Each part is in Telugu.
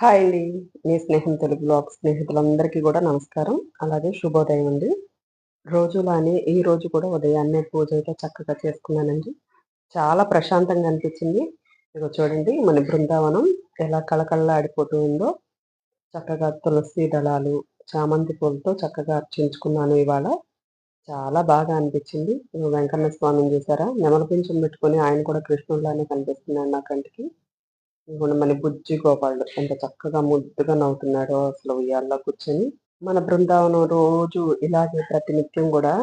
హాయ్ అండి. మీ స్నేహం తెలుగు బ్లాగ్ స్నేహితులందరికీ కూడా నమస్కారం. అలాగే శుభోదయం అండి. రోజులానే ఈ రోజు కూడా ఉదయాన్నే పూజ అయితే చక్కగా చేసుకున్నానండి. చాలా ప్రశాంతంగా అనిపించింది. ఇగో చూడండి మన బృందావనం ఎలా కళకళలాడిపోతూ ఉందో. చక్కగా తులసి దళాలు, చామంతి పూలతో చక్కగా అర్చించుకున్నాను ఇవాళ. చాలా బాగా అనిపించింది. ఇగో వెంకన్న స్వామిని చూసారా? నెమలి పింఛం పెట్టుకొని ఆయన కూడా కృష్ణుడిలానే కనిపిస్తున్నాడు నా కంటికి. ఇదిగోండి మన బుజ్జి గోపాలుడు ఎంత చక్కగా ముద్దుగా నవ్వుతున్నాడో అసలు ఉయ్యాల్లో కూర్చొని. మన బృందావనం రోజు ఇలాగే ప్రతినిత్యం కూడా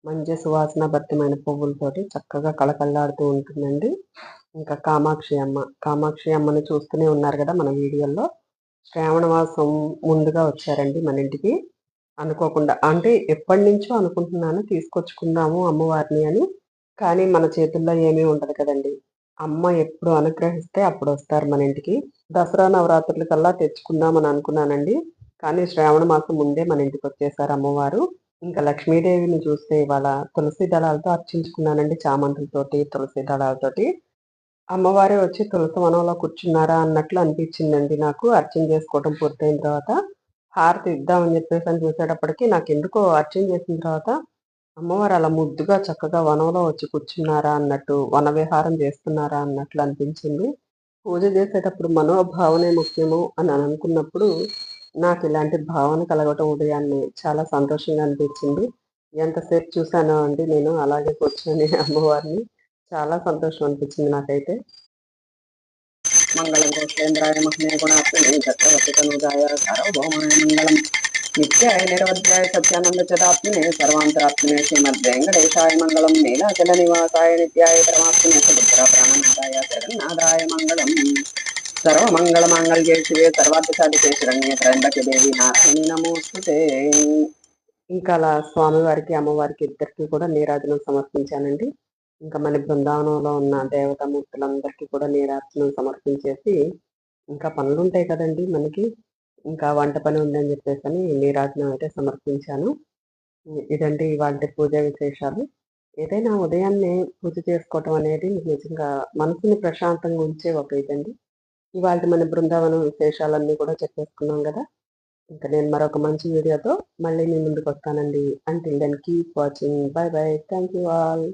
మంచి సువాసన భరితమైన పువ్వులతోటి చక్కగా కళకళలాడుతూ ఉంటుందండి. ఇంకా కామాక్షి అమ్మ. కామాక్షి అమ్మని చూస్తూనే ఉన్నారు కదా మన వీడియోల్లో. శ్రావణ మాసం ముందుగా వచ్చారండి మన ఇంటికి. అనుకోకుండా అంటే ఎప్పటినుంచో అనుకుంటున్నాను తీసుకొచ్చుకుందాము అమ్మవారిని అని. కానీ మన చేతుల్లో ఏమీ ఉండదు కదండీ! అమ్మ ఎప్పుడు అనుగ్రహిస్తే అప్పుడొస్తారు మన ఇంటికి. దసరా నవరాత్రులకల్లా తెచ్చుకుందామని అనుకున్నానండి. కానీ శ్రావణ మాసం ముందే మన ఇంటికొచ్చేసారు అమ్మవారు. ఇంకా లక్ష్మీదేవిని చూస్తే ఇవాళ తులసి దళాలతో అర్చించుకున్నానండి. చామంతులతోటి, తులసి దళాలతోటి. అమ్మవారే వచ్చి తులసి వనంలో కూర్చున్నారా అన్నట్లు అనిపించిందండి నాకు. అర్చన చేసుకోవడం పూర్తయిన తర్వాత. హారతి ఇద్దామని చెప్పేసని చూసేటప్పటికి నాకెందుకో అర్చన చేసిన తర్వాత అమ్మవారు అలా ముద్దుగా చక్కగా వనంలో వచ్చి కూర్చున్నారా అన్నట్టు, వన విహారం చేస్తున్నారా అన్నట్లు అనిపించింది. పూజ చేసేటప్పుడు మనోభావనే ముఖ్యము అని అనుకున్నప్పుడు, నాకిలాంటి భావన కలగటం ఉదయాన్నే చాలా సంతోషంగా అనిపించింది. ఎంతసేపు చూసానో అండి నేను అలాగే కూర్చొని అమ్మవారిని. చాలా సంతోషం అనిపించింది నాకైతే. మంగళం కోశేంద్రాయ మహిమే గుణాత్మనే చక్రవర్తితనుజాయ సార్వభౌమాయ మంగళం నిత్యాయ నిరవధ్యాయ సత్యానంద చదాత్మనే సర్వాంతరాత్మనే శ్రీమద్వేంకటేశాయ మంగళం నీలాచల నివాసాయ నిత్యాయ పరమాత్మనే సుభద్ర ప్రాణనాథాయ జగన్నాథాయ మంగళం సర్వమంగళమాంగళ్యే శివే సర్వార్థసాధికే శరణ్యే త్రయంబకే దేవి నారాయణి నమోస్తుతే. ఇంకా అలా స్వామివారికి, అమ్మవారికి ఇద్దరికీ కూడా నీరాజనం సమర్పించానండి. ఇంకా మన బృందావనంలో ఉన్న దేవతామూర్తులందరికీ కూడా నీరాజనం సమర్పించేసి, ఇంకా పనులుంటాయి కదండీ మనకి. ఇంకా వంట పని ఉందని చెప్పేసని నీరాజనం అయితే సమర్పించాను. ఇదండి ఇవాల్టి పూజా విశేషాలు. ఏదైనా ఉదయాన్నే పూజ చేసుకోవటం అనేది నిజంగా మనసుని ప్రశాంతంగా ఉంచే ఒక ఇదండి. ఇవాల్టి మన బృందావనం విశేషాలన్నీ కూడా చెప్పేసుకున్నాం గదా! ఇంక నేను మరొక మంచి వీడియోతో మళ్ళీ మీ ముందుకొస్తానండి. Until then keep watching. Bye bye. Thank you all.